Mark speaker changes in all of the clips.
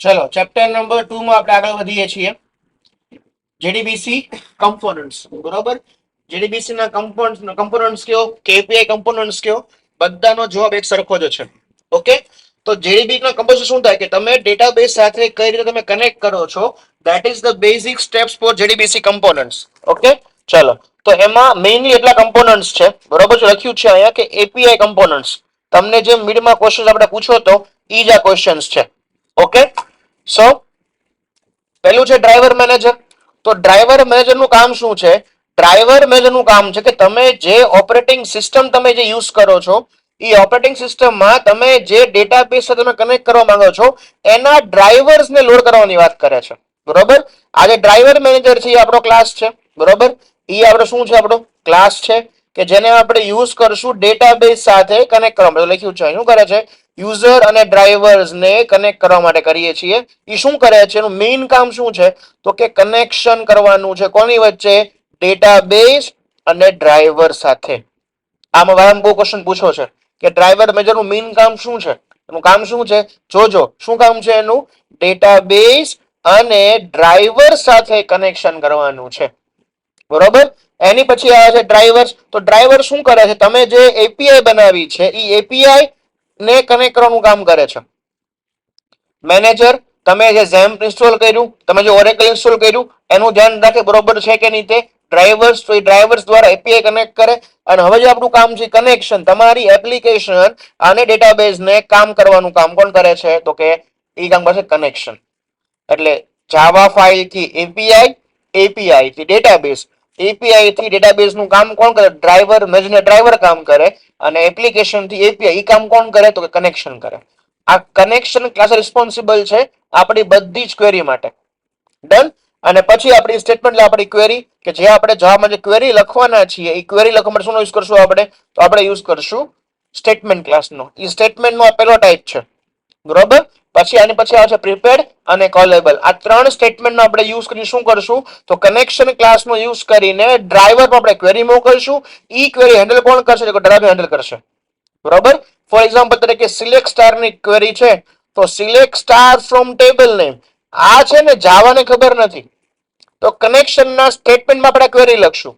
Speaker 1: ચલો chapter number 2 માં આપણે આગળ વધીએ છીએ. જેડીબીસી કમ્પોનન્ટ્સ, બરોબર. જેડીબીસી ના કમ્પોનન્ટ્સ કયો, કેપીઆઈ કમ્પોનન્ટ્સ કયો, બધાનો જવાબ એક સરખો જ છે. ઓકે, તો જેડીબી નો કમ્પોઝિશન શું થાય કે તમે ડેટાબેઝ સાથે કઈ રીતે તમે કનેક્ટ કરો છો, that is the basic steps for JDBC components. Okay, ચલો. તો એમાં મેઇનલી એટલા કમ્પોનન્ટ્સ છે, બરોબર. લખ્યું છે અહીંયા કે એપીઆઈ કમ્પોનન્ટ્સ. તમને જે મિડમાં ક્વેશ્ચન આપણે પૂછો તો ઈ જ આ ક્વેશ્ચન્સ છે. ઓકે, સો પહેલું છે ડ્રાઈવર મેનેજર. તો ડ્રાઈવર મેનેજર નું કામ શું છે? ડ્રાઈવર મેનેજર નું કામ છે કે તમે જે ઓપરેટિંગ સિસ્ટમ તમે જે યુઝ કરો છો, એ ઓપરેટિંગ સિસ્ટમમાં તમે જે ડેટાબેઝ સાથે તમે કનેક્ટ કરવા માંગો છો એના ડ્રાઈવર્સને લોડ કરવાની વાત કરે છે, બરોબર. આજે ડ્રાઈવર મેનેજર છે એ આપણો ક્લાસ છે, બરોબર. એ આપણો શું છે? આપણો ક્લાસ છે કે જેને આપણે યુઝ કરશું ડેટાબેઝ સાથે કનેક્ટ કરવા માટે. લખ્યું છે શું કરે છે? યુઝર અને ડ્રાઈવર્સ ને કનેક્ટ કરવા માટે કરીએ છીએ. એ શું કરે છે? એનું મેઇન કામ શું છે? તો કે કનેક્શન કરવાનું છે. કોની વચ્ચે? ડેટાબેઝ અને ડ્રાઈવર સાથે. આમાં વારંવાર બહુ ક્વેશ્ચન પૂછો છે કે ડ્રાઈવર મેનેજર નું મેઇન કામ શું છે? એનું કામ શું છે? જોજો શું કામ છે એનું? ડેટાબેઝ અને ડ્રાઈવર સાથે કનેક્શન કરવાનું છે, બરોબર. એની પછી આવે છે ડ્રાઈવર્સ. તો ડ્રાઈવર શું કરે છે? તમે જે એપીઆઈ બનાવી છે એ એપીઆઈ ને કનેક્ટ કરવાનું કામ કરે છે. મેનેજર તમે જે ઝેમ્પ ઇન્સ્ટોલ કર્યું, તમે જે ઓરેકલ ઇન્સ્ટોલ કર્યું, એનું ધ્યાન રાખે બરોબર છે કે નહીં તે. ડ્રાઈવર્સ, તો એ ડ્રાઈવર્સ દ્વારા એપીઆઈ કનેક્ટ કરે. અને હવે જે આપણું કામ છે કનેક્શન, તમારી એપ્લિકેશન અને ડેટાબેઝ ને કામ કરવાનું કામ કોણ કરે છે? તો કે એ કામ કરશે કનેક્શન. એટલે જાવા ફાઇલ થી એપીઆઈ, એપીઆઈ થી ડેટાબેઝ, એપીઆઈ થી ડેટાબેઝ નું કામ કોણ કરે? ડ્રાઈવર મેનેજર ડ્રાઈવર કામ કરે. અને એપ્લિકેશન થી એપીઆઈ કામ કોણ કરે? તો કે કનેક્શન કરે. આ કનેક્શન ક્લાસ રિસ્પોન્સિબલ છે આપણી બધી જ ક્વેરી માટે. ડન. અને પછી આપણી સ્ટેટમેન્ટ, આપણી ક્વેરી કે જે આપણે જવામાં જે ક્વેરી લખવાના છીએ એ ક્વેરી લખવા માટે શું યુઝ કરશું આપણે? તો આપણે યુઝ કરશું સ્ટેટમેન્ટ ક્લાસનો. એ સ્ટેટમેન્ટ નો આ પહેલો ટાઈપ છે, બરોબર. પછી આની પછી આવે છે પ્રિપેર્ડ અને કોલેબલ. આ ત્રણ સ્ટેટમેન્ટનો આપણે યુઝ કરીને શું કરશું? તો કનેક્શન ક્લાસનો યુઝ કરીને ડ્રાઈવર પર આપણે ક્વેરી મોકલશું. ઈ ક્વેરી હેન્ડલ કોણ કરશે? તો ડ્રાઈવર હેન્ડલ કરશે, બરોબર. ફોર એક્ઝામ્પલ તરીકે સિલેક્ટ સ્ટાર ની ક્વેરી છે, તો select star from table name. આ છે ને જાવાને ખબર નથી, તો કનેક્શન ના સ્ટેટમેન્ટમાં આપણે ક્વેરી લખશું.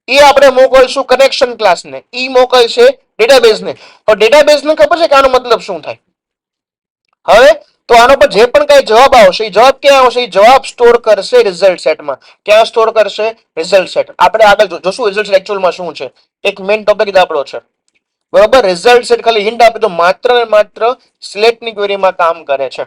Speaker 1: એ આપણે મોકલશું કનેક્શન ક્લાસને, ઈ મોકલશે ડેટાબેઝને. તો ડેટાબેઝને ખબર છે કે આનો મતલબ શું થાય. હવે તો આનો પર જે પણ કઈ જવાબ આવશે એ જવાબ ક્યાં આવશે? એ જવાબ સ્ટોર કરશે રિઝલ્ટ સેટમાં. ક્યાં સ્ટોર કરશે? Result set. આપણે આગળ જોશું રિઝલ્ટ સેટ એકચ્યુઅલમાં શું છે. એક મેઇન ટોપિક આપણો છે, બરોબર. રિઝલ્ટ સેટ ખાલી હિન્ટ આપી તો માત્ર ને માત્ર સિલેક્ટની ક્વેરીમાં કામ કરે છે.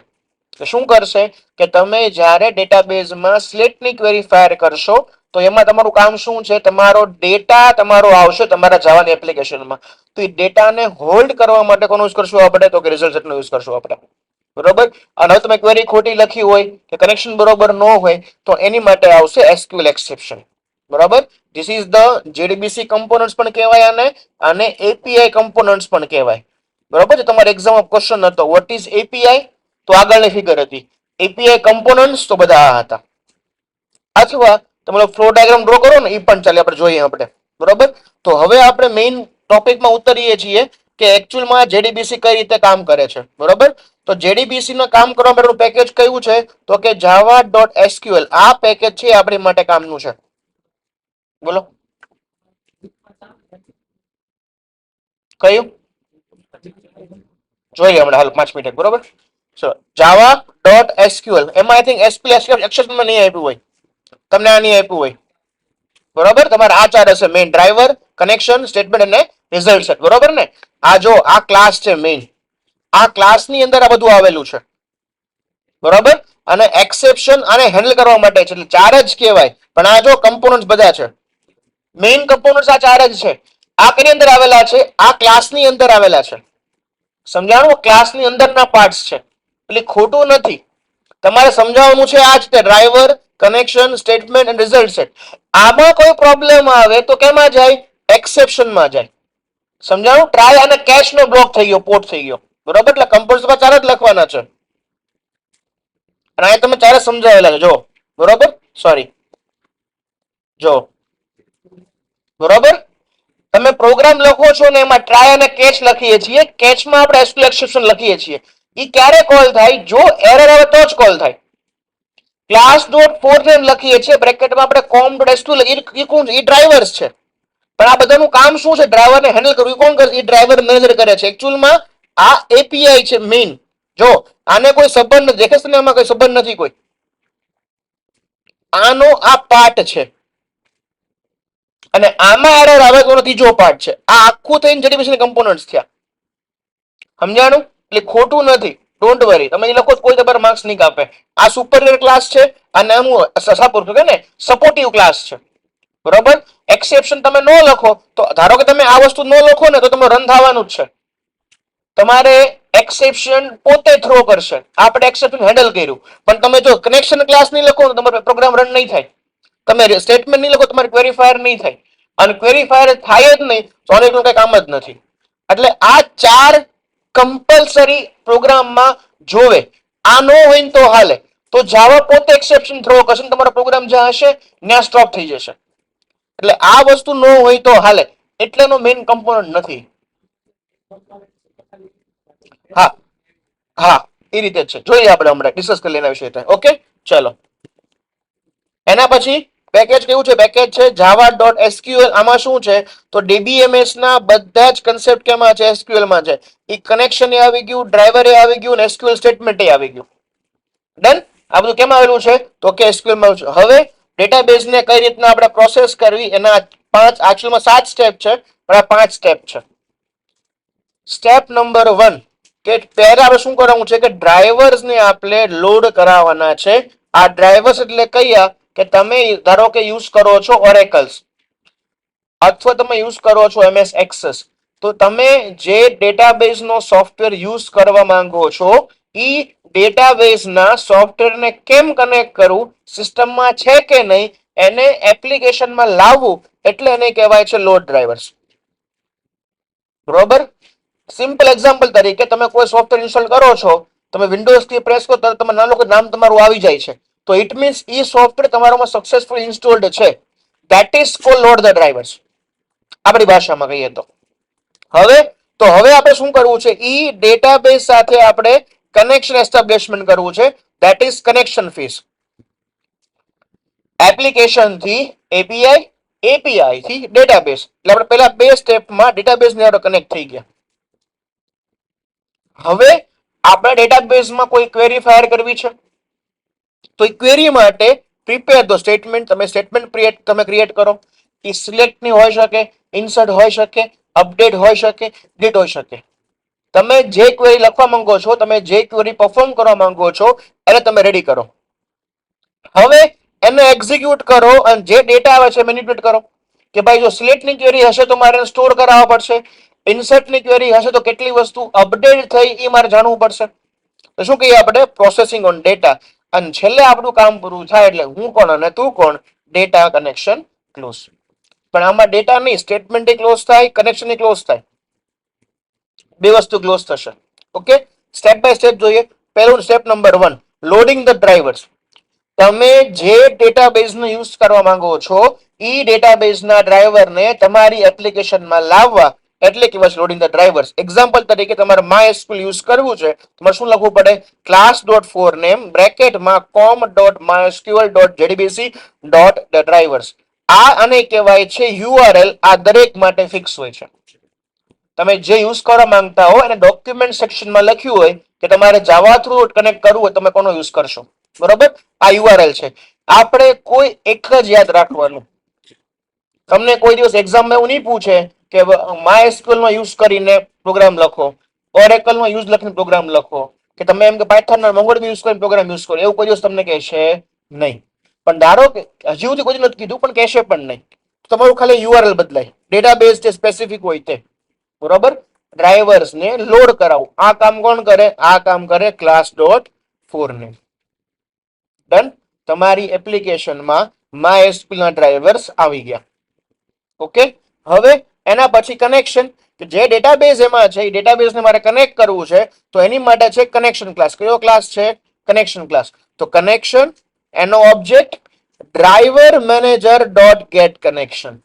Speaker 1: શું કરશે કે તમે જ્યારે ડેટાબેઝમાં સિલેક્ટની ક્વેરી ફાયર કરશો તો એમાં તમારું કામ શું છે? તમારો ડેટા તમારો આવશે તમારા જાવાની એપ્લિકેશનમાં. તો એ ડેટાને હોલ્ડ કરવા માટે કોનો યુઝ કરશું આપણે? તો કે રિઝલ્ટ સેટનો યુઝ કરશું આપણે, બરોબર. અને હવે તમે ક્વેરી ખોટી લખી હોય કે કનેક્શન બરોબર ન હોય તો એની માટે આવશે એસક્યુએલ એક્સેપ્શન, બરાબર. ધીસ ઇઝ ધ જેડીબીસી કમ્પોનન્ટ્સ પણ કહેવાય અને એપીઆઈ કમ્પોનન્ટ્સ પણ કહેવાય, બરોબર. તમારા એક્ઝામમાં ક્વેશ્ચન હતો વોટ ઇઝ એપીઆઈ, તો આગળની ફિગર હતી. એપીઆઈ કમ્પોનન્ટ્સ તો બધા આ હતા. અથવા તમે ફ્લો ડાયાગ્રામ ડ્રો કરો ને એ પણ ચાલે, આપણે જોઈએ આપણે, બરોબર. તો હવે આપણે મેઇન ટોપિકમાં ઉતરીએ છીએ કે એકચ્યુઅલમાં જેડીબીસી કઈ રીતે કામ કરે છે, બરોબર. તો જેડીબીસી નું કામ કરવા માટેનું પેકેજ કયું છે? તો કે java.sql. આ પેકેજ છે આપણી માટે કામનું છે. બોલો કયું? જોઈએ હમણાં હાલ 5 મિનિટ, બરોબર. java.sql. એમાં આઈ થિંક એસક્યુએલ એક્સેપ્શનમાં નહીં આપ્યું હોય, તમને આ નહીં આપ્યું હોય, બરોબર. તમારે આ ચાર હશે મેઇન: ડ્રાઈવર, કનેક્શન, સ્ટેટમેન્ટ અને રિઝલ્ટ સેટ, બરોબર ને. આ જો આ ક્લાસ છે મેઇન, આ ક્લાસની અંદર આ બધું આવેલું છે, બરોબર. અને એક્સેપ્શન અને હેન્ડલ કરવા માટે છે, એટલે ચાર જ કહેવાય. પણ આ જો કમ્પોનન્ટ બધા છે, મેઇન કમ્પોનન્ટ આ ચાર જ છે. આ કની અંદર આવેલા છે? આ ક્લાસની અંદર આવેલા છે. સમજાણું? ક્લાસની અંદરના પાર્ટ્સ છે, એટલે ખોટું નથી. તમારે સમજાવવાનું છે આ જ તે: ડ્રાઈવર, કનેક્શન, સ્ટેટમેન્ટ અને રિઝલ્ટ સેટ. આમાં કોઈ પ્રોબ્લેમ આવે તો કેમાં જાય? એક્સેપ્શનમાં જાય. સમજાણું? ટ્રાય અને કેચ નો બ્લોક થઈ ગયો, પોર્ટ થઈ ગયો, બરોબર. એટલે કમ્પોઝમાં ચાર જ લખવાના છે અને આ તમે ચારે સમજાવેલા છે, જો, બરોબર. સોરી, જો, બરોબર. તમે પ્રોગ્રામ લખો છો ને એમાં ટ્રાય અને કેચ લખીએ છીએ. કેચમાં આપણે એસક્યુએલ એક્સેપ્શન લખીએ છીએ. એ ક્યારે કોલ થાય? જો એરર આવે તો જ કોલ થાય. ક્લાસ ડોટ ફોર નેમ લખીએ છીએ બ્રેકેટમાં આપણે કોમ ડોટ એસ2 એ કોણ છે? એ ડ્રાઈવર્સ છે. પણ આ બધાનું કામ શું છે? ડ્રાઈવરને હેન્ડલ કરવું. કોણ કરે? એ ડ્રાઈવર મેનેજર કરે છે. એકચ્યુઅલમાં આ એપીઆઈ છે મેઇન. જો આને કોઈ સંબંધ દેખે છે ને, આમાં કોઈ સંબંધ નથી કોઈ. આનો આ પાર્ટ છે અને આમાં એરર આવે તો ત્રીજો પાર્ટ છે. આ આખું થઈને જેડીબીસી કમ્પોનન્ટ્સ થયા. સમજાણું? એટલે ખોટું નથી. ડોન્ટ વરી, તમે એ લખો કોઈ તમારે માર્ક્સ નહીં કાપે. આ સુપરિયર ક્લાસ છે અને આનું સપોર્ટ ને સપોર્ટિવ ક્લાસ છે. બરોબર? એક્સેપ્શન તમે ન લખો તો ધારો કે તમે આ વસ્તુ ન લખો ને તો તમે રન થવાનું જ છે. તમારે એક્સેપ્શન પોતે થ્રો કરશે. આપણે એક્સેપ્શન હેન્ડલ કર્યું, પણ તમે જો કનેક્શન ક્લાસ નહીં લખો તો તમારો પ્રોગ્રામ રન નહીં થાય. તમે સ્ટેટમેન્ટ નહીં લખો તમારે ક્વેરીફાયર નહીં થાય, અને ક્વેરીફાયર થાય જ નહીં તો આનું કઈ કામ જ નથી. એટલે આ 4 કમ્પલસરી પ્રોગ્રામમાં જોવે. આ નો હોય તો હાલે. તો જાવા પોતે એક્સેપ્શન થ્રો કરશે, તમારો પ્રોગ્રામ જ્યાં હશે ત્યાં સ્ટોપ થઈ જશે. એટલે આ વસ્તુ ન હોય તો હાલે, એટલેનો મેઇન કમ્પોનન્ટ નથી. હા હા, એ રીતે જ છે. જોઈએ આપણે હમણાં ડિસ્કસ કરી લેના વિશે. ઓકે, ચલો. એના પછી પેકેજ કેવું છે? પેકેજ છે જાવા ડોટ એસક્યુએલ. આમાં શું છે તો ડીબીએમએસ ના બધા જ કન્સેપ્ટ કેમાં છે? એસક્યુએલ માં છે. એ કનેક્શન એ આવી ગયું, ડ્રાઈવર એ આવી ગયું, અને એસક્યુએલ સ્ટેટમેન્ટ એ આવી ગયું. ડન? આ બધું કેમાં આવેલું છે તો કે એસક્યુએલ માં છે. હવે ડેટાબેઝ ને કઈ રીતના આપણે પ્રોસેસ કરવી એના 5, એકચ્યુઅલમાં 7 સ્ટેપ છે, પણ આ 5 સ્ટેપ છે. સ્ટેપ નંબર 1 કે પહેલા આપણે શું કરવાનું છે કે ડ્રાઈવર્સ ને આપણે લોડ કરાવવાના છે. આ ડ્રાઈવર્સ એટલે કયા કે તમે ધારો કે યુઝ કરો છો ઓરેકલ્સ અથવા તમે યુઝ કરો છો એમએસ એક્સેસ, તો તમે જે ડેટાબેઝ નો સોફ્ટવેર યુઝ કરવા માંગો છો એ ડેટાબેઝ ના સોફ્ટવેરને કેમ કનેક્ટ કરવું, સિસ્ટમમાં છે કે નહીં, એને એપ્લિકેશનમાં લાવવું, એટલે એને કહેવાય છે લોડ ડ્રાઈવર્સ. બરોબર? સિમ્પલ એક્ઝામ્પલ તરીકે તમે કોઈ સોફ્ટવેર ઇન્સ્ટોલ કરો છો, તમે વિન્ડોઝ થી પ્રેસ કરો તો તમે નામ તમારું આવી જાય છે, તો ઇટ મીન્સ એ સોફ્ટવેર તમારામાં સક્સેસફુલ ઇન્સ્ટોલ્ડ છે. That is called load the drivers, આપણી ભાષામાં કહીએ તો. હવે આપણે શું કરવું છે? ઈ ડેટાબેઝ સાથે આપણે કનેક્શન એસ્ટાબ્લિશમેન્ટ કરવું છે. That is connection phase. Application થી એપીઆઈ, એપીઆઈ થી ડેટાબેઝ. એટલે આપણે પહેલા 2 સ્ટેપમાં ડેટાબેઝ ને આપણે કનેક્ટ થઈ ગયા. હવે આપણે ડેટાબેઝમાં કોઈ ક્વેરી ફાયર કરવી છે, તો એ ક્વેરી માટે પ્રિપેર ધ સ્ટેટમેન્ટ. તમે સ્ટેટમેન્ટ ક્રિએટ કરો. એ સિલેક્ટ ની હોઈ શકે, ઇન્સર્ટ હોઈ શકે, અપડેટ હોઈ શકે, ડિલીટ હોઈ શકે. તમે જે ક્વેરી લખવા માંગો છો, તમે જે ક્વેરી પરફોર્મ કરવા માંગો છો, એને તમે રેડી કરો. હવે એને એક્ઝિક્યુટ કરો અને જે ડેટા આવે છે મેનિપ્યુલેટ કરો. કે ભાઈ જો સિલેક્ટ ની ક્વેરી હશે તો મારે સ્ટોર કરાવવા પડશે, ઇન્સર્ટ ની ક્વેરી હશે તો કેટલી વસ્તુ અપડેટ થઈ એ મારે જાણવું પડશે. તો શું કહીએ આપણે? Processing on data. અને છેલ્લે આપણું કામ પૂરું થાય એટલે હું કોણ અને તું કોણ, ડેટા કનેક્શન ક્લોઝ. પણ આમાં ડેટા નહીં, સ્ટેટમેન્ટ ક્લોઝ થાય, કનેક્શન ક્લોઝ થાય, 2 વસ્તુ ક્લોઝ થશે. ઓકે, સ્ટેપ બાય સ્ટેપ જોઈએ. પહેલું step number 1, loading the drivers. તમે જે ડેટાબેઝનો યુઝ કરવા માંગો છો એ ડેટાબેઝના ડ્રાઈવરને તમારી એપ્લિકેશનમાં લાવવા, એટલે કે બસ લોડિંગ ધ ડ્રાઈવર્સ. એક્ઝામ્પલ તરીકે તમારે MySQL યુઝ કરવું છે, તમારે શું લખવું પડે? ક્લાસ ડોટ ફોર નેમ બ્રેકેટમાં com dot mysql dot jdbc dot drivers. આ આને કહેવાય છે યુઆરએલ. આ દરેક માટે ફિક્સ હોય છે. તમે જે યુઝ કરવા માંગતા હો અને ડોક્યુમેન્ટ સેક્શનમાં લખ્યું હોય કે તમારે જાવા થ્રુ કનેક્ટ કરવું હોય, તમે કોનો યુઝ કરશો. બરોબર? આ યુઆરએલ છે. આપણે કોઈ એક જ યાદ રાખવાનું. તમને કોઈ દિવસ એક્ઝામમાં એવું નહીં પૂછે કે MySQL નો યુઝ કરીને પ્રોગ્રામ લખો, ઓરેકલ નો યુઝ લખીને પ્રોગ્રામ લખો, કે તમે એમ કે પાયથન ના મોંગોડીબી યુઝ કરીને પ્રોગ્રામ યુઝ કરો. એવું કોઈ દિવસ તમને કહેશે નહીં. પણ ધારો કે હજી સુધી કોઈ નથી કીધું, પણ કહેશે પણ નહીં. તમારું ખાલી યુઆરએલ બદલાય, ડેટાબેઝ જે સ્પેસિફિક હોય તે. બરોબર? ડ્રાઈવર્સ ને લોડ કરાવું, આ કામ કોણ કરે? આ કામ કરે class dot for name. Done? તમારી એપ્લિકેશનમાં MySQL ના ડ્રાઈવર્સ આવી ગયા. ઓકે, હવે એના પછી કનેક્શન. જે ડેટાબેઝ એમાં છે એ ડેટાબેઝને મારે કનેક્ટ કરવું છે, તો એની માટે છે કનેક્શન ક્લાસ. કયો ક્લાસ છે? Connection class. તો કનેક્શન, એનો object driver manager dot get connection.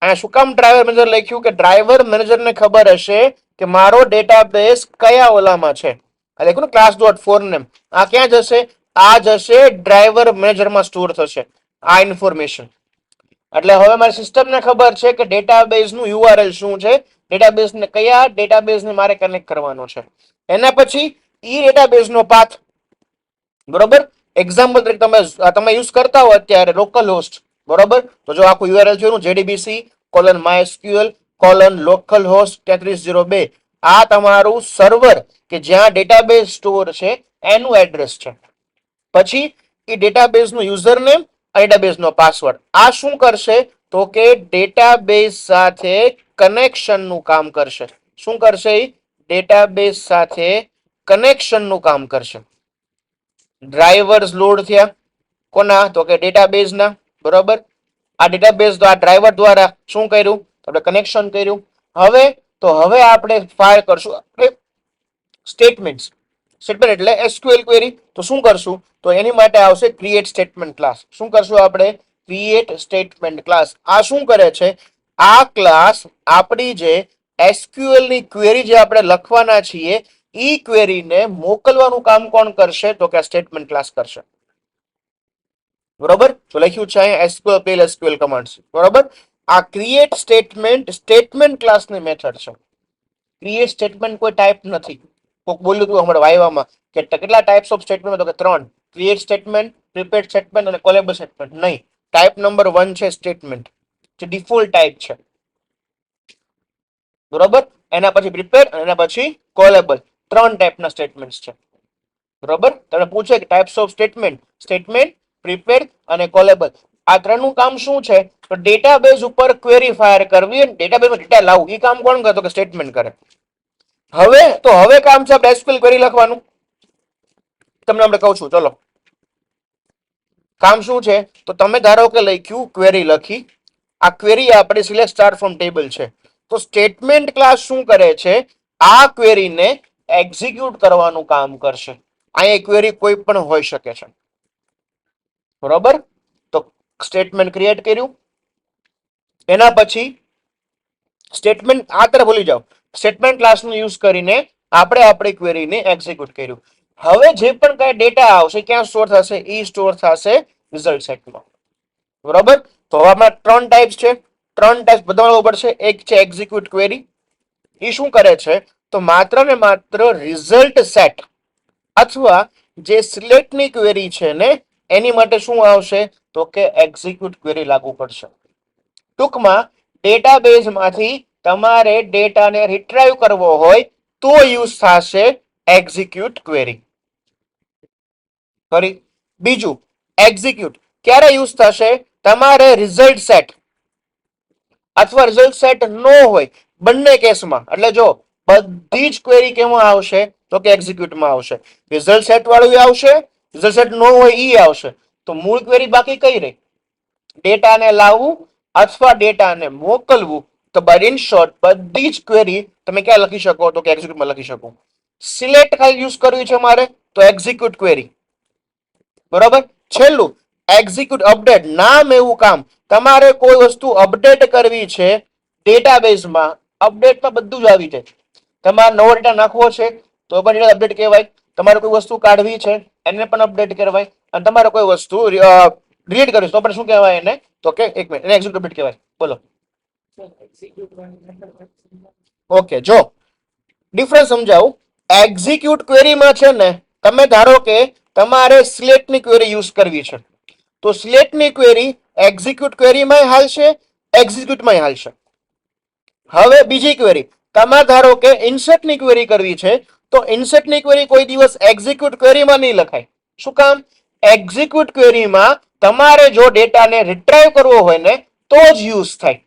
Speaker 1: આ શું કામ ડ્રાઈવર મેનેજર લખ્યું? કે ડ્રાઈવર મેનેજરને ખબર હશે કે મારો ડેટાબેઝ કયા ઓલામાં છે, આ લખ્યું ને ક્લાસ ડોટ ફોર નેમ, આ ક્યાં જશે? આ જશે ડ્રાઈવર મેનેજરમાં સ્ટોર થશે આ ઇન્ફોર્મેશન. એટલે હવે મારી સિસ્ટમને ખબર છે કે ડેટાબેઝ નું યુઆરએલ શું છે, ડેટાબેઝ ને કયા ડેટાબેઝ ને મારે કનેક્ટ કરવાનો છે. એના પછી ઈ ડેટાબેઝ નો પાથ, બરોબર. એક્ઝામ્પલ તરીકે તમે યુઝ કરતા હો અત્યારે લોકલ હોસ્ટ, બરોબર. તો જો આખું યુઆરએલ છે JDBC :MySQL લોકલ હોસ્ટ 3302, આ તમારું સર્વર કે જ્યાં ડેટાબેઝ સ્ટોર છે એનું એડ્રેસ છે. પછી એ ડેટાબેઝ નું યુઝર નેમ અને ડેટાબેઝ નો પાસવર્ડ. આ શું કરશે? તો કે ડેટાબેઝ સાથે કનેક્શન નું કામ કરશે. શું કરશે? ડેટાબેઝ સાથે કનેક્શન નું કામ કરશે. ડ્રાઈવર્સ લોડ થયા કોના? તો કે ડેટાબેઝ ના, બરોબર. આ ડેટાબેઝ આ ડ્રાઈવર દ્વારા શું કર્યું? આપણે કનેક્શન કર્યું. હવે આપણે ફાયર કરશું સ્ટેટમેન્ટ્સ. સ્ટેટમેન્ટ એટલે એસક્યુએલ ક્વેરી. તો શું કરશું? તો એની માટે આવશે ક્રિએટ સ્ટેટમેન્ટ ક્લાસ. શું કરશું આપણે? Create statement class. આ શું કરે છે? આ ક્લાસ આપણી જે એસક્યુએલ ની ક્વેરી જે આપણે લખવાના છીએ ઈ ક્વેરીને મોકલવાનું કામ કોણ કરશે? તો કે સ્ટેટમેન્ટ ક્લાસ કરશે, બરોબર. તો લખ્યું છે અહીંયા એસક્યુએલ પેલ એસક્યુએલ કમાન્ડ્સ, બરોબર. આ ક્રિએટ સ્ટેટમેન્ટ ક્લાસની મેથડ છે. ક્રિએટ સ્ટેટમેન્ટ કોઈ ટાઈપ નથી. કોક બોલ્યું હતું હમણાં વાયવામાં કે કેટલા ટાઈપ્સ ઓફ સ્ટેટમેન્ટ? તો કે 3: ક્રિએટ સ્ટેટમેન્ટ, પ્રિપેર્ડ સ્ટેટમેન્ટ અને કોલેબલ સ્ટેટમેન્ટ. નહીં, ટાઈપ નંબર 1 છે સ્ટેટમેન્ટ, જે ડિફોલ્ટ ટાઈપ છે, બરોબર. એના પછી પ્રિપેર્ડ અને એના પછી કોલેબલ. 3 ટાઈપના સ્ટેટમેન્ટ્સ છે, બરોબર. તમને પૂછે કે ટાઈપ્સ ઓફ સ્ટેટમેન્ટ, પ્રિપેર્ડ અને કોલેબલ. આ ત્રણનું કામ શું છે? તો ડેટાબેઝ ઉપર ક્વેરી ફાયર કરવી અને ડેટાબેઝમાં ડેટા લાવવું. એ કામ કોણ કરે? તો કે સ્ટેટમેન્ટ કરે. હવે કામ છે આપણે એસક્યુએલ ક્વેરી લખવાનું. તમને આપણે કહું છું, ચલો. કામ શું છે? તો તમે ધારો કે લખ્યું ક્વેરી લખી, આ ક્વેરી આપણે સિલેક્ટ સ્ટાર ફ્રોમ ટેબલ છે. તો સ્ટેટમેન્ટ ક્લાસ શું કરે છે? આ ક્વેરીને એક્ઝિક્યુટ કરવાનું કામ કરશે. અહીંયા ક્વેરી કોઈ પણ હોઈ શકે છે, બરોબર. તો સ્ટેટમેન્ટ ક્રિએટ કર્યું, એના પછી સ્ટેટમેન્ટ આ તરફ ભૂલી જાઓ. સ્ટેટમેન્ટ ક્લાસનો યુઝ કરીને આપણે આપણી ક્વેરીને એક્ઝિક્યુટ કર્યું. હવે જે પણ કઈ ડેટા આવશે ક્યાં સ્ટોર થશે? ઈ સ્ટોર થશે રિઝલ્ટ સેટમાં, બરોબર. તો હવે આપણા 3 ટાઈપ્સ છે. 3 ટાઈપ્સ બધામાં પડશે. એક છે એક્ઝિક્યુટ ક્વેરી. એ શું કરે છે? તો માત્ર ને માત્ર રિઝલ્ટ સેટ અથવા જે સિલેક્ટની ક્વેરી છે ને એની માટે શું આવશે? તો કે એક્ઝિક્યુટ ક્વેરી લાગુ પડશે. ટૂંકમાં ડેટાબેઝમાંથી તમારે ડેટાને રિટ્રાઈવ કરવો હોય તો યુઝ થશે એક્ઝિક્યુટ ક્વેરી. ફરી બીજું, એક્ઝિક્યુટ ક્યારે યુઝ થશે? તમારે રિઝલ્ટ સેટ અથવા રિઝલ્ટ સેટ ન હોય બંને કેસમાં. એટલે જો બધી જ ક્વેરી કેમાં આવશે? તો કે એક્ઝિક્યુટમાં આવશે. રિઝલ્ટ સેટ વાળું આવશે, રિઝલ્ટ સેટ ન હોય ઈ આવશે. તો મૂળ ક્વેરી બાકી કઈ રહી? ડેટાને લાવવું અથવા ડેટાને મોકલવું. તો બાય ઇન શોર્ટ બધી જ ક્વેરી તમે ક્યાં લખી શકો? તો કે એક્ઝિક્યુટમાં લખી શકો. સિલેક્ટ ખાલી યુઝ કરવી છે મારે તો એક્ઝિક્યુટ ક્વેરી, બરોબર. છેલ્લું એક્ઝિક્યુટ અપડેટ. નામ એવું કામ. તમારે કોઈ વસ્તુ અપડેટ કરવી છે ડેટાબેઝમાં, અપડેટમાં બધું જ આવી જાય. તમારે નવો ડેટા નાખવો છે તો પણ ડેટા અપડેટ કહેવાય. તમારે કોઈ વસ્તુ કાઢવી છે એને પણ અપડેટ કહેવાય. અને તમારે કોઈ વસ્તુ ડિલીટ કરવી છે તો પણ શું કહેવાય એને? તો કે એક મિનિટ, એને એક્ઝિક્યુટ અપડેટ કહેવાય. બોલો. ઓકે, જો ડિફરન્સ સમજાવું. એક્ઝિક્યુટ ક્વેરીમાં છે ને તમે ધારો કે તમારે સિલેક્ટની ક્વેરી યુઝ કરવી છે તો સિલેક્ટની ક્વેરી એક્ઝિક્યુટ ક્વેરીમાં હાલશે, એક્ઝિક્યુટમાં હાલશે. હવે બીજી ક્વેરી તમારે ધારો કે ઇન્સર્ટની ક્વેરી કરવી છે તો ઇન્સર્ટની ક્વેરી કોઈ દિવસ એક્ઝિક્યુટ ક્વેરીમાં નહીં લખાય. શું કામ? એક્ઝિક્યુટ ક્વેરીમાં તમારે જો ડેટાને રિટ્રાઈવ કરવો હોય ને તો જ યુઝ થાય,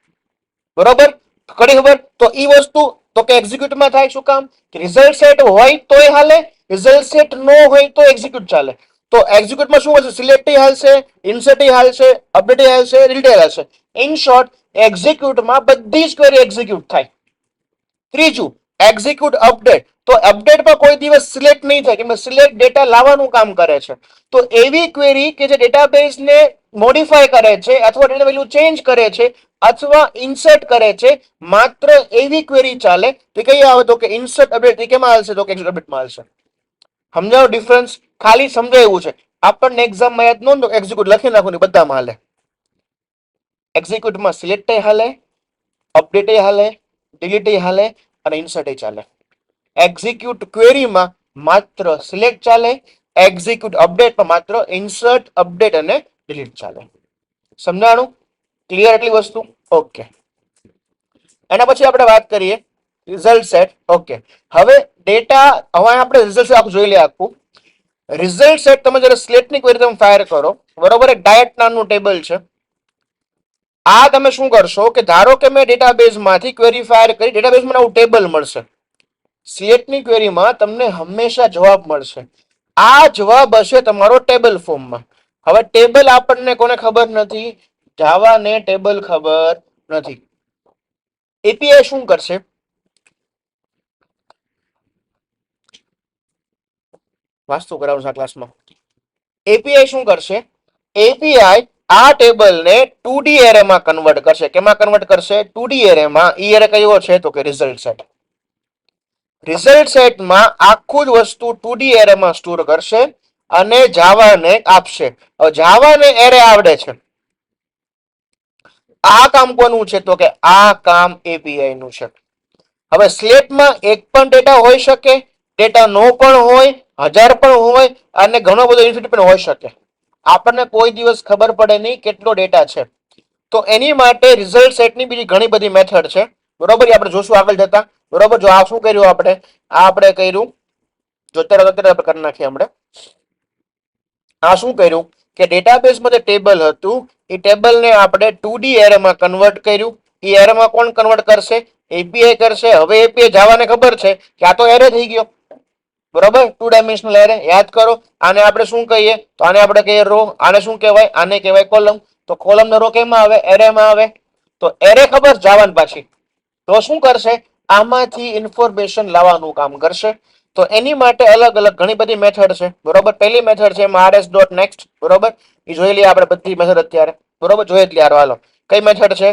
Speaker 1: બરોબર. કરી ખબર? તો ઈ વસ્તુ તો કે એક્ઝિક્યુટમાં થાય. શું કામ? રિઝલ્ટ સેટ હોય તોય હાલે, રિઝલ્ટ સેટ ન હોય તો એક્ઝિક્યુટ ચાલે. તો એક્ઝિક્યુટમાં શું હશે? સિલેક્ટ હાલશે, ઇન્સર્ટ હાલશે, અપડેટ હાલશે, ડિલીટ હાલશે. ઇન શોર્ટ એક્ઝિક્યુટમાં બધી જ ક્વેરી એક્ઝિક્યુટ થાય. ત્રીજું એક્ઝિક્યુટ અપડેટ. તો અપડેટમાં કોઈ દિવસ સિલેક્ટ નહીં થાય કેમ કે સિલેક્ટ ડેટા લાવવાનું કામ કરે છે. તો એવી ક્વેરી કે જે ડેટાબેઝને મોડિફાય કરે છે અથવા ડેટા વેલ્યુ ચેન્જ કરે છે અથવા ઇન્સર્ટ કરે છે, માત્ર એવી ક્વેરી ચાલે. તો કઈ આવે? તો કે ઇન્સર્ટ અપડેટ. કેમાં આવશે? તો કે એક્ઝિક્યુટ અપડેટમાં આવશે. સમજાવો ડિફરન્સ? ખાલી સમજાવ્યું છે. આપણને એક્ઝામમાં યાદ નહોતું, એક્ઝિક્યુટ લખી નાખું બધામાં હાલે. એક્ઝિક્યુટમાં સિલેક્ટ હાલે, અપડેટ હાલે, ડિલીટ હાલે અને ઇન્સર્ટ ચાલે. એક્ઝિક્યુટ ક્વેરીમાં માત્ર સિલેક્ટ ચાલે, એક્ઝિક્યુટ અપડેટમાં માત્ર ઇન્સર્ટ, અપડેટ અને ડિલીટ ચાલે. સમજાણું? ક્લિયર એટલી વસ્તુ? ઓકે. એના પછી આપણે વાત કરીએ રિઝલ્ટ સેટ. ઓકે, હવે ડેટા, હવે આપણે રિઝલ્ટ આખું જોઈ લઈએ આખું. રિઝલ્ટ સેટ તમે જ્યારે સ્લેટની ક્વેરી તમે ફાયર કરો, બરોબર, એક ડાયટ નામનું ટેબલ છે. આ તમે શું કરશો કે ધારો કે મેં ડેટાબેઝમાંથી ક્વેરી ફાયર કરી, ડેટાબેઝમાં આવું ટેબલ મળશે. સ્લેટની ક્વેરીમાં તમને હંમેશા જવાબ મળશે. આ જવાબ હશે તમારો ટેબલ ફોર્મમાં. હવે ટેબલ આપણને કોને ખબર નથી? જાવાને ટેબલ ખબર નથી. એપીઆઈ શું કરશે? વાસ્તુ કરાવશે આ ક્લાસમાં. એપીઆઈ શું કરશે? એપીઆઈ આ ટેબલને 2D એરેમાં કન્વર્ટ કરશે. કેમાં કન્વર્ટ કરશે? 2D એરેમાં. ઈ એરે કયો છે? તો કે રિઝલ્ટ સેટ. રિઝલ્ટ સેટમાં આખું જ વસ્તુ 2D એરેમાં સ્ટોર કરશે અને જાવાને આપશે. હવે જાવાને એરે આવડે છે. આ કામ કોનું છે? તો કે આ કામ એપીઆઈ નું છે. હવે સ્લેટમાં એક પણ ડેટા હોઈ શકે, ડેટા નો પણ હોય, 1000 પણ હોય અને ઘણો બધો ઇન્ફિનિટ પણ હોઈ શકે. આપણને કોઈ દિવસ ખબર પડે નહીં કેટલો ડેટા છે. તો એની માટે રિઝલ્ટ સેટની બીજી ઘણી બધી મેથડ છે. બરોબર, આપણે જોશું આગળ જતા. બરોબર, જો આ શું કર્યું આપણે? આ આપણે કર્યું, જો અત્યારે કરી નાખીએ આપણે. આ શું કર્યું કે ડેટાબેઝમાં જે ટેબલ હતું એ ટેબલને આપણે 2D એરેમાં કન્વર્ટ કર્યું. એ એરેમાં કોણ કન્વર્ટ કરશે? એપીઆઈ કરશે. હવે એપીઆઈ જાવાને ખબર છે કે આ તો એરે થઈ ગયો, બરોબર, 2 ડાયમેન્શનલ એરે. યાદ કરો, આને આપણે શું કહીએ? તો આને આપણે કહીએ રો. આને શું કહેવાય? આને કહેવાય કોલમ. તો કોલમ નો રો કેમાં આવે? એરેમાં આવે. તો એરે ખબર જાવાને પાછી. તો શું કરશે? આમાંથી ઇન્ફોર્મેશન લાવવાનું કામ કરશે. તો એની માટે અલગ અલગ ઘણી બધી મેથડ છે. બરોબર, પહેલી મેથડ છે rs.next. બરોબર, એ જોઈ લઈએ આપણે બધી મેથડ અત્યારે. બરોબર, જોઈએ જ યાર. હાલો, કઈ મેથડ છે?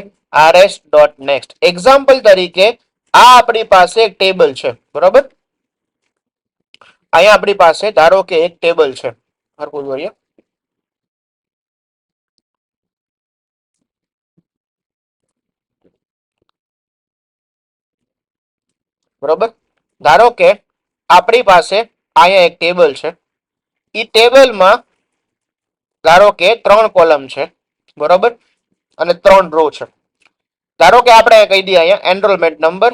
Speaker 1: rs.next. એક્ઝામ્પલ તરીકે આ આપણી પાસે એક ટેબલ છે. બરોબર, અહીંયા આપણી પાસે ધારો કે એક ટેબલ છે. હરકું જોઈએ. બરોબર, ધારો કે આપણી પાસે અહીંયા એક ટેબલ છે. એ ટેબલમાં ધારો કે 3 કોલમ છે. બરોબર, અને 3 રો છે. ધારો કે આપણે કહી દઈએ અહીંયા એનરોલમેન્ટ નંબર,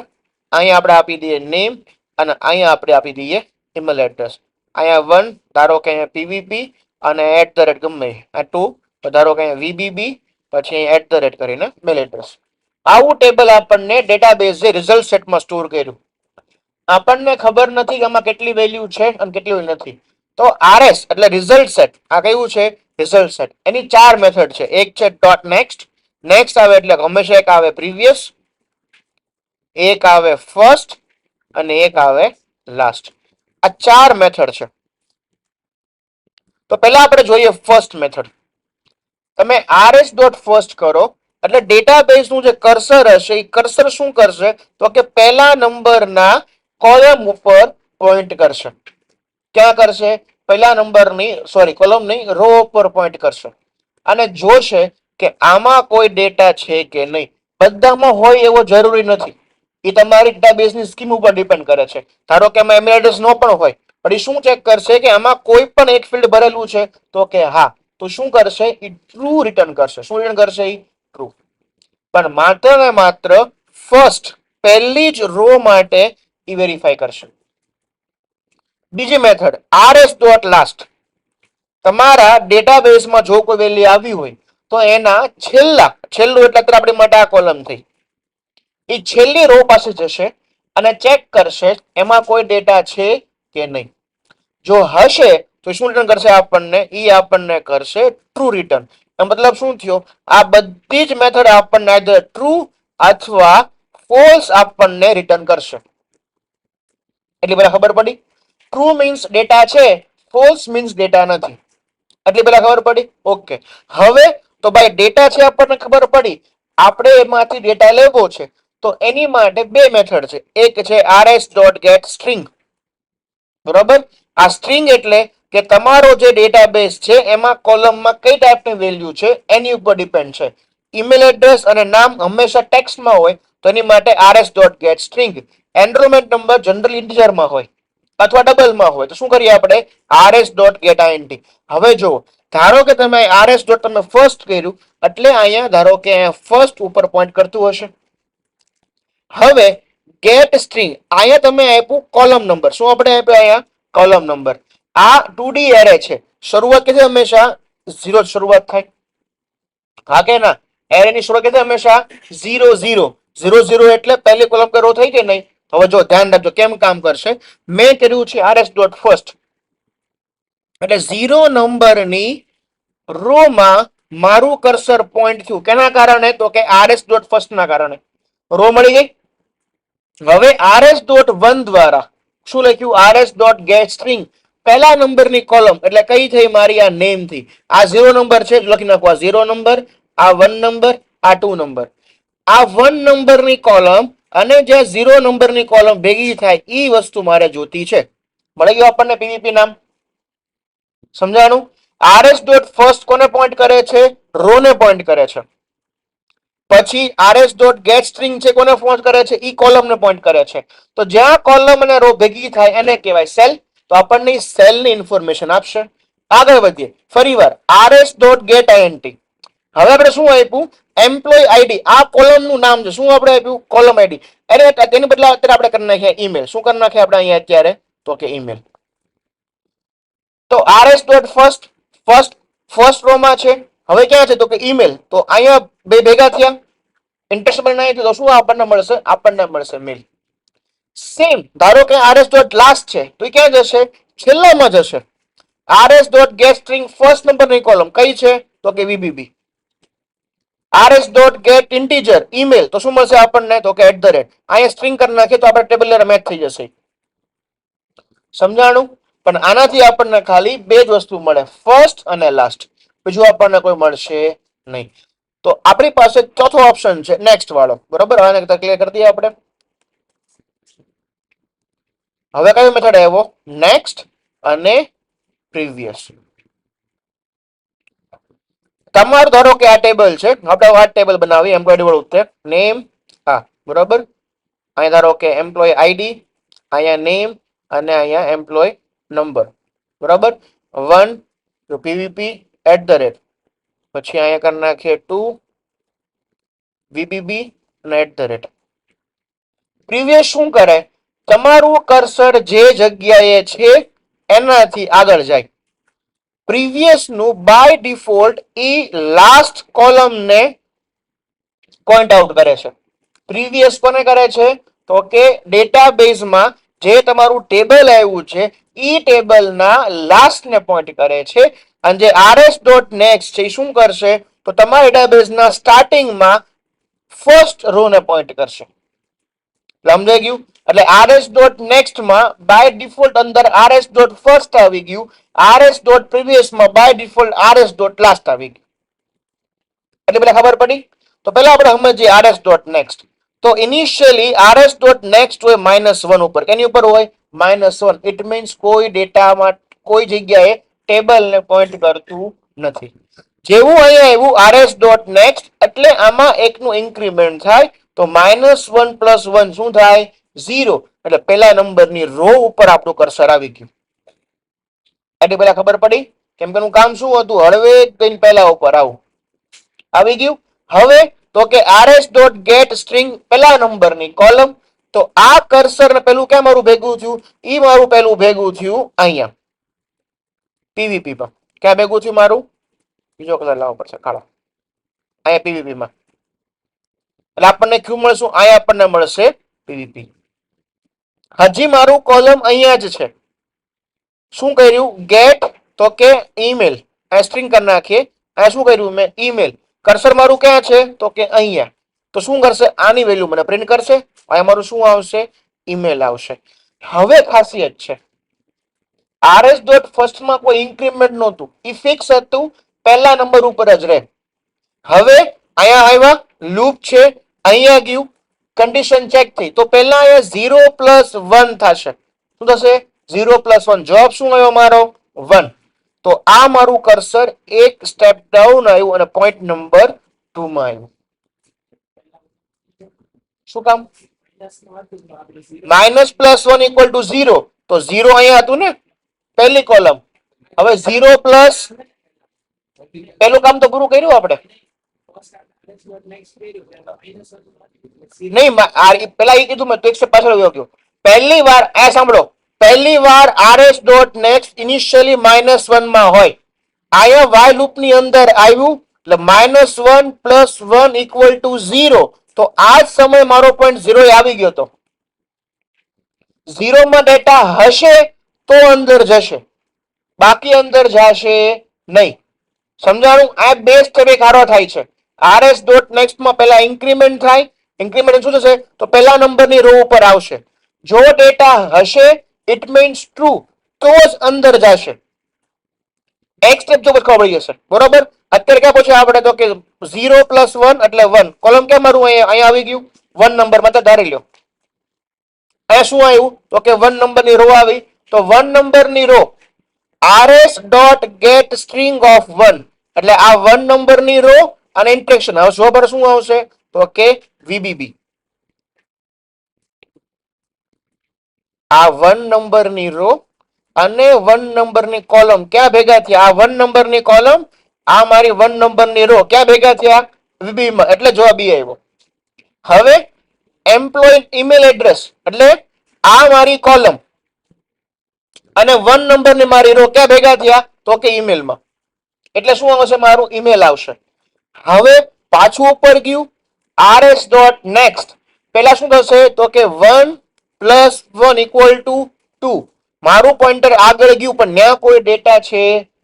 Speaker 1: અહીંયા આપણે આપી દઈએ નેમ અને અહીંયા આપણે આપી દઈએ ઈમેલ એડ્રેસ. અહીંયા 1 ધારો કે અહીંયા પીવીપી અને @ ગમે આ 2 ધારો કે અહીંયા વીબીબી, પછી અહીંયા @ કરીને મેલ એડ્રેસ. આવું ટેબલ આપણને ડેટાબેઝે રિઝલ્ટ સેટમાં સ્ટોર કર્યું. આપણને ખબર નથી કે આમાં કેટલી વેલ્યુ છે અને કેટલી નથી. તો આરએસ એટલે રિઝલ્ટ સેટ. આ કયું છે? Result set. એની 4 મેથડ છે. એક છે ડોટ નેક્સ્ટ. નેક્સ્ટ આવે એટલે હંમેશા એક આવે પ્રીવિયસ, એક આવે ફર્સ્ટ અને એક આવે લાસ્ટ. આ 4 મેથડ છે. તો પહેલા આપણે જોઈએ ફર્સ્ટ મેથડ. તમે rs.first કરો એટલે ડેટાબેઝ નું જે કર્સર હશે એ કર્સર શું કરશે? તો કે પહેલા નંબરના કોલમ ઉપર પોઈન્ટ કરશે. ક્યાં કરશે? પહેલા નંબરની કોલમની રો ઉપર પોઈન્ટ કરશે અને જોશે કે આમાં કોઈ ડેટા છે કે નહીં. બધામાં હોય એવો જરૂરી નથી. એ તમારી ડેટાબેઝની સ્કીમ ઉપર ડિપેન્ડ કરે છે. ધારો કે આમાં ઈમેલ એડ્રેસ નો પણ હોય, પણ એ શું ચેક કરશે કે આમાં કોઈ પણ એક ફિલ્ડ ભરેલું છે? તો કે હા. તો શું કરશે? એ ટ્રુ રિટર્ન કરશે. શું રિટર્ન કરશે? એ ટ્રુ. પણ માત્ર ને માત્ર ફર્સ્ટ, પહેલી જ રો માટે એ વેરીફાઈ કરશે. બીજી મેથડ rs.last. તમારા ડેટાબેઝમાં જો કોઈ વેલ્યુ આવી હોય તો એના છેલ્લું એટલે અત્યારે આપણી માટે આ કોલમ થઈ, એ છેલ્લી રો પાસે જશે અને ચેક કરશે એમાં કોઈ ડેટા છે કે નહીં. જો હશે તો શું રિટર્ન કરશે? આપણને કરશે ટ્રુ રિટર્ન. મતલબ શું થયો? આ બધી જ મેથડ આપણને ટ્રુ અથવા ફોલ્સ આપણને રિટર્ન કરશે. એટલી બધા ખબર પડી? ટ્રુ મીન્સ ડેટા છે, ફોલ્સ મીન્સ ડેટા નથી. એટલી બધા ખબર પડી? ઓકે. હવે તો ભાઈ ડેટા છે આપણને ખબર પડી, આપણે એમાંથી ડેટા લેવો છે. તો એની માટે 2 મેથડ છે. એક છે rs.getString. બરોબર. આ સ્ટ્રિંગ એટલે કે તમારો જે ડેટાબેઝ છે એમાં કોલમમાં કઈ ટાઈપની વેલ્યુ છે એની ઉપર ડિપેન્ડ છે. ઈમેલ એડ્રેસ અને નામ હંમેશા ટેક્સ્ટમાં હોય તો એની માટે rs.getString. એનરોલમેન્ટ નંબર જનરલ ઇન્ટિજરમાં હોય અથવા ડબલમાં હોય તો શું કરીએ આપણે rs.getInt. હવે જો ધારો કે તમે rs. તમે ફર્સ્ટ કર્યું એટલે અહીંયા ધારો કે ફર્સ્ટ ઉપર પોઈન્ટ કરતું હશે. હવે ગેટ સ્ટ્રિંગ અહીંયા તમે આપ્યું કોલમ નંબર. શું આપણે આપ્યું અહીંયા કોલમ નંબર. આ 2D એરે છે. શરૂઆત કે હંમેશા 0 શરૂઆત થાય. હા કે ના? એરેની શરૂઆત કે હંમેશા 0 0 0 0 એટલે પહેલી કોલમ કે રો થઈ કે નહીં. હવે જો ધ્યાન રાખજો કેમ કામ કરશે. મેં કર્યું છે rs.first એટલે 0 નંબરની રોમાં મારું કર્સર પોઈન્ટ થયું. કેના કારણે? તો કે rs.first ના કારણે. રો મળી ગઈ. હવે rs.1 દ્વારા શું લખ્યું rs.getString પહેલા નંબરની કોલમ એટલે કઈ થઈ મારી આ નેમ થી. આ 0 નંબર છે લખી નાખો. આ 0 નંબર, આ 1 નંબર, આ 2 નંબર. આ 1 નંબરની કોલમ અને જે 0 નંબરની કોલમ ભેગી થાય એ વસ્તુ મારે જોતી છે. મળી ગયું આપણને પીવીપી નામ. સમજાણું? rs.first કોને પોઈન્ટ કરે છે? રો ને પોઈન્ટ કરે છે. પછી rs.getString છે કોને પોઈન્ટ કરે છે? ઈ કોલમ ને પોઈન્ટ કરે છે. તો જ્યાં કોલમ અને રો ભેગી થાય એને કહેવાય સેલ. તો આપણને સેલ ની ઇન્ફોર્મેશન આપશે. આગળ વધીએ ફરીવાર rs.getInt. હવે આપણે શું આપ્યું એમ્પ્લોય આઈડી. આ કોલમ નું નામ છે. શું આપણે આપ્યું કોલમ આઈડી. એટલે તેની બદલે અત્યારે આપણે કરી નાખીએ ઈમેલ. શું કરી નાખીએ આપણે અહીંયા અત્યારે તો કે ઈમેલ. તો rs.first ફર્સ્ટ રો માં છે. હવે ક્યાં છે તો કે ઈમેલ. તો અહીંયા બે ભેગા થયા ઇન્ટરેસ્ટેબલ નહીં તો શું આપણને મળશે? આપણને મળશે મેલ. સેમ ધારો કે rs.last છે તો એ ક્યાં જશે? છેલ્લામાં જશે. rs.getString ફર્સ્ટ નંબરની કોલમ કઈ છે તો કે VBB. rs.getInteger ઈમેલ તો શું મળશે આપણને તો કે @ અહીંયા સ્ટ્રિંગ કરી નાખીએ તો આપણે ટેબલ મેચ થઈ જશે. સમજાણું? પણ આનાથી આપણને ખાલી બે જ વસ્તુ મળે ફર્સ્ટ અને લાસ્ટ. બીજું આપણને કોઈ મળશે નહીં. તો આપણી પાસે ચોથો ઓપ્શન છે નેક્સ્ટ વાળો. બરોબર. હવે ક્લિયર કરી દઈએ આપણે. હવે કયો મેથડ આવ્યો? નેક્સ્ટ અને પ્રીવિયસ. તમારું ધારો કે આ ટેબલ છે. આપણે આ ટેબલ બનાવી એમ્પ્લોય વાળું છે નેમ. હા બરોબર. અહીંયા ધારો કે એમ્પ્લોય આઈડી, અહીંયા નેમ અને અહીંયા એમ્પ્લોય નંબર. બરાબર. 1 તો પીવીપી @ પછી અહીંયા કરી નાખીએ 2 VBB અને @ પ્રીવિયસ શું કરે? તમારું કર્સર જે જગ્યાએ છે એનાથી આગળ જાય. પ્રીવિયસ નું બાય ડિફોલ્ટ ઈ લાસ્ટ કોલમ ને પોઈન્ટ આઉટ કરે છે. પ્રીવિયસ કોને કરે છે તો કે ડેટાબેઝમાં જે તમારું ટેબલ આવ્યું છે ઈ ટેબલના લાસ્ટ ને પોઈન્ટ કરે છે. અને જે rs.next છે એ શું કરશે તો તમારા ડેટાબેઝના સ્ટાર્ટિંગમાં ફર્સ્ટ રો ને પોઈન્ટ કરશે. સમજાઈ ગયું? એટલે rs.next માં બાય ડિફોલ્ટ અંદર rs.first આવી ગયું. rs.previous માં બાય ડિફોલ્ટ rs.last આવી ગયું. એટલે પેલા ખબર પડી. તો પેલા આપણે સમજીએ rs.next. તો ઇનિશિયલી rs.next હોય -1 ઉપર. કેની ઉપર હોય? -1. ઇટ મીન્સ કોઈ ડેટામાં કોઈ જગ્યાએ ટેબલ ને પોઈન્ટ કરતું નથી. જેવું અહીંયા આવ્યું rs.next એટલે આમાં એકનું ઇન્ક્રીમેન્ટ થાય. તો -1 + 1 શું થાય? 0. એટલે પહેલા નંબરની રો ઉપર આપણું કર્સર આવી ગયું. એટલે પેલા ખબર પડી કેમ કે એનું કામ શું હતું? હળવે કઈ પહેલા ઉપર આવું આવી ગયું. હવે તો કે rs.getString પહેલા નંબરની કોલમ. તો આ કર્સર ને પેલું ક્યાં મારું ભેગું થયું? ઈ મારું પેલું ભેગું થયું અહીંયા પીવીપી માં. ક્યાં ભેગું થયું મારું? બીજો કલર લાવવો પડશે કાળો. અહીંયા પીવીપી માં. એટલે આપણને ક્યુ મળશે? અહીંયા આપણને મળશે પીવીપી. હજી મારું કોલમ અહીંયા જ છે. શું કર્યું? ગેટ તો કે ઈમેલ. આ સ્ટ્રિંગ કરી નાખીએ. આ શું કર્યું મેં? ઈમેલ. કર્સર મારું ક્યાં છે તો કે અહીંયા. તો શું કરશે? આની વેલ્યુ મને પ્રિન્ટ કરશે. અહીંયા મારું શું આવશે? ઈમેલ આવશે. હવે ખાસિયત છે rs.first માં કોઈ ઇન્ક્રીમેન્ટ નહોતું. ઈ ફિક્સ હતું પહેલા નંબર ઉપર જ રહે. હવે અહીંયા આવ્યા લૂપ છે અહીંયા ગયું કન્ડિશન ચેક થઈ તો પહેલા અહીંયા 0 + 1 થશે. શું થશે? 0 પ્લસ 1 જવાબ શું આવ્યો મારો 1. તો આ મારું કર્સર એક સ્ટેપ ડાઉન આવ્યું અને પોઈન્ટ નંબર 2 માં આવ્યું. શું કામ માઇનસ પ્લસ 1 ઇક્વલ ટુ 0 તો 0 અહીંયા હતું ને પહેલી કોલમ. હવે 0 પ્લસ પહેલું કામ તો પૂરું કર્યું આપણે નહીં પેલા એ કીધું મેં તો એક સ્ટેપ પાછળ ગયો. પહેલી વાર આ સાંભળો પહેલી વાર rs ડોટ નેક્સ્ટ ઇનિશિયલી -1 માં હોય અહીંયા while લૂપ ની અંદર આવ્યું એટલે -1 પ્લસ 1 ઇક્વલ ટુ 0 તો આ જ સમય મારો પોઈન્ટ 0 આવી ગયો તો 0 માં ડેટા હશે તો અંદર જશે બાકી અંદર જશે નહીં. સમજાણું? આ બે સ્ટેપ એક હારો થાય છે. rs ડોટ નેક્સ્ટ માં પહેલા ઇન્ક્રીમેન્ટ થાય. ઇન્ક્રીમેન્ટ શું થશે તો પહેલા નંબરની રો ઉપર આવશે. જો ડેટા હશે ઇટ મીન્સ ટ્રુ તો જ અંદર જશે. એક સ્ટેપ જો ખબર પડી જશે. બરોબર? અત્યારે ક્યાં પૂછ્યું આપણે તો કે 0 પ્લસ 1 એટલે 1 કોલમ ક્યાં મારું અહીંયા આવી ગયું 1 નંબર માં તો ધારી લ્યો. અહીંયા શું આવ્યું તો કે 1 નંબરની રો આવી તો 1 નંબરની row rs dot get string of 1 એટલે આ 1 નંબરની રો અને ઇન્ટરેક્શન. હવે જો પર શું આવશે તો કે vbb. આ 1 નંબરની રો અને 1 નંબરની કોલમ ક્યાં ભેગા થયા આ 1 નંબરની કોલમ આ મારી 1 નંબરની રો ક્યાં ભેગા થયા vb માં એટલે જવાબ બી આવ્યો. હવે એમ્પ્લોય ઈમેલ એડ્રેસ એટલે આ મારી કોલમ અને 1 નંબરની મારી રો ક્યાં ભેગા થયા તો કે ઈમેલ માં એટલે શું આવશે મારું ઈમેલ આવશે. હવે પાછું ઉપર ગયું rs ડોટ નેક્સ્ટ પહેલા શું થશે તો કે 1 પ્લસ 1 ઇક્વલ ટુ 2 મારું પોઈન્ટર આગળ ગયું પણ ત્યાં કોઈ ડેટા છે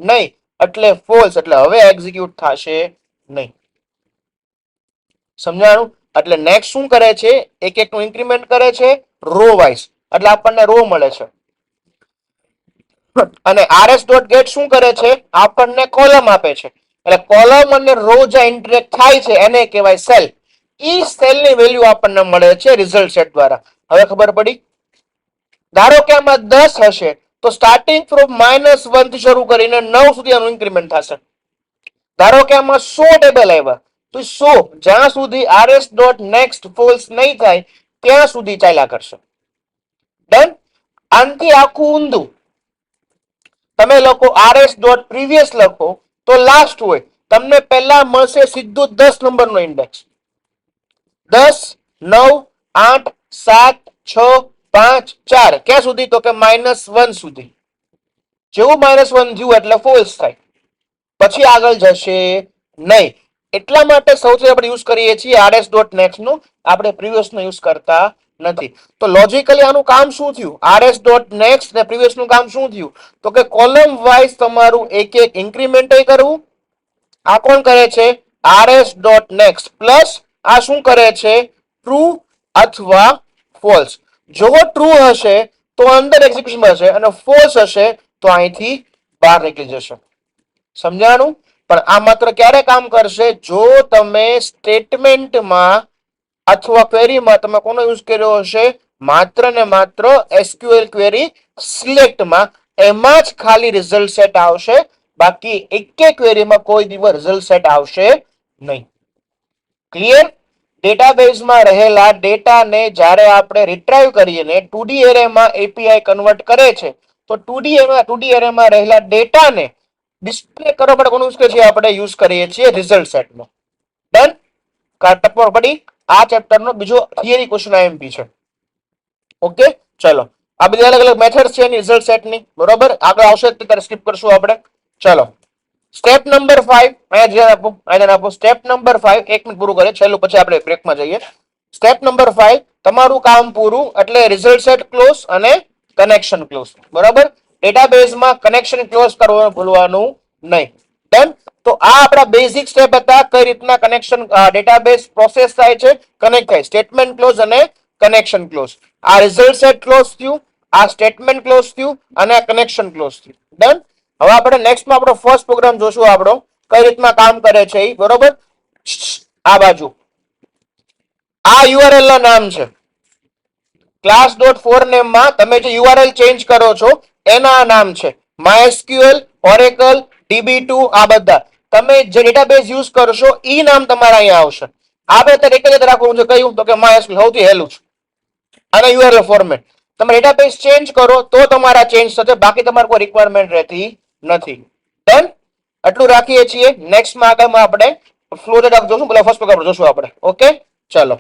Speaker 1: નહીં એટલે ફોલ્સ એટલે હવે એક્ઝિક્યુટ થશે નહીં. સમજાણું? એટલે નેક્સ્ટ શું કરે છે એક એક નું ઇન્ક્રીમેન્ટ કરે છે રો વાઇઝ એટલે આપણને રો મળે છે અને rs ડોટ ગેટ શું કરે છે આપણને કોલમ આપે છે એટલે કોલમ અને રો જે ઇન્ટરેક્ટ થાય છે એને કહેવાય સેલ. ઈ સેલ ની વેલ્યુ આપણને મળે છે રિઝલ્ટ સેટ દ્વારા. હવે ખબર પડી? ધારો કે આમાં 10 હશે તો સ્ટાર્ટિંગ ફ્રોમ -1 થી શરૂ કરીને 9 સુધી આનું ઇન્ક્રીમેન્ટ થશે. ધારો કે આમાં 100 ટેબલ આવ્યા તો 100 જ્યાં સુધી rs ડોટ નેક્સ્ટ ફોલ્સ નહીં થાય ત્યાં સુધી ચાલ્યા કરશે. ડન? આનથી આખું ઊંધું તમે લખો rs ડોટ પ્રીવિયસ લખો તો લાસ્ટ હોય તમને પહેલા મળશે સીધું 10 નંબરનો ઇન્ડેક્સ 10 9 8 7 6 5 4 ક્યાં સુધી તો કે -1 સુધી. જેવું -1 થયું એટલે ફોલ્સ થાય પછી આગળ જશે નહીં. એટલા માટે સૌથી આપણે યુઝ કરીએ છીએ rs ડોટ નેક્સ્ટ નું આપણે પ્રીવિયસ નો યુઝ કરતા નથી. તો લોજિકલી આનું કામ શું થયું rs ડોટ નેક્સ્ટ ને પ્રીવિયસ નું કામ શું થયું તો કે કોલમ વાઇઝ તમારું એક એક ઇન્ક્રીમેન્ટ કરવું. આ કોણ કરે છે rs ડોટ નેક્સ્ટ પ્લસ આ શું કરે છે ટ્રુ અથવા ફોલ્સ. જો ટ્રુ હશે તો અંદર એક્ઝિક્યુશન હશે અને ફોલ્સ હશે તો અહીંથી બહાર નીકળી જશે. સમજાણું? પણ આ માત્ર ક્યારે કામ કરશે જો તમે સ્ટેટમેન્ટમાં અથવા ક્વેરીમાં તમે કોનો યુઝ કર્યો હશે માત્ર ને માત્ર SQL ક્વેરી સિલેક્ટમાં એમાં જ ખાલી રિઝલ્ટ સેટ આવશે બાકી એક ક્વેરીમાં કોઈ દિવસ રિઝલ્ટ સેટ આવશે નહીં. ક્લિયર? ડેટાબેઝમાં રહેલા ડેટાને જ્યારે આપણે રિટ્રાઈવ કરીને 2D એરેમાં API કન્વર્ટ કરે છે તો 2D એરેમાં રહેલા ડેટાને ડિસ્પ્લે કરવા માટે કોનો યુઝ કરીએ છીએ આપણે યુઝ કરીએ છીએ રિઝલ્ટ સેટનો. ડન? ટપક પડી? આ ચેપ્ટરનો બીજો થિયરી ક્વેશ્ચન IMP છે. ઓકે ચલો આ બધી અલગ અલગ મેથડ છે એની રિઝલ્ટ સેટની. બરોબર? આગળ આવશે ત્યારે સ્કીપ કરશું આપણે. ચલો સ્ટેપ નંબર 5 અહીંયા આપો સ્ટેપ નંબર 5 એક મિનિટ પૂરું કરે છેલ્લું પછી આપણે બ્રેકમાં જઈએ. સ્ટેપ નંબર 5 તમારું કામ પૂરું એટલે રિઝલ્ટ સેટ ક્લોઝ અને કનેક્શન ક્લોઝ. બરાબર? ડેટાબેઝમાં કનેક્શન ક્લોઝ કરવાનું ભૂલવાનું નહીં. ડન? તો આ આપણા બેઝિક સ્ટેપ હતા કઈ રીતના કનેક્શન ડેટાબેઝ પ્રોસેસ થાય છે કનેક્ટ થાય સ્ટેટમેન્ટ ક્લોઝ અને કનેક્શન ક્લોઝ. આ રિઝલ્ટ સેટ ક્લોઝ થયું આ સ્ટેટમેન્ટ ક્લોઝ થયું અને આ કનેક્શન ક્લોઝ થયું. ડન? હવે આપણે નેક્સ્ટમાં આપણો ફર્સ્ટ પ્રોગ્રામ જોશું આપણો કઈ રીતના કામ કરે છે એ. બરોબર? આ બાજુ આ URL ના નામ છે ક્લાસ ડોટ ફોર નેમમાં તમે જે યુઆરએલ ચેન્જ કરો છો એના નામ છે MySQL, Oracle, DB2 આ બધા. તમે જે ડેટાબેઝ યુઝ કરશો ઈ નામ તમારા અહીંયા આવશે. આ બે એક જ રાખવું છે કયું તો કે MySQL સૌથી હેલું છે આના યુઆરએલ ફોર્મેટ. તમે ડેટાબેઝ ચેન્જ કરો તો તમારા ચેન્જ થશે, બાકી તમારે કોઈ રિક્વાયરમેન્ટ રહેતી નથી. ડન, આટલું રાખીએ છીએ. નેક્સ્ટમાં આગળમાં આપણે ફ્લો જોશું, પેલા ફર્સ્ટ પેપર જોશું આપણે. ઓકે, ચલો.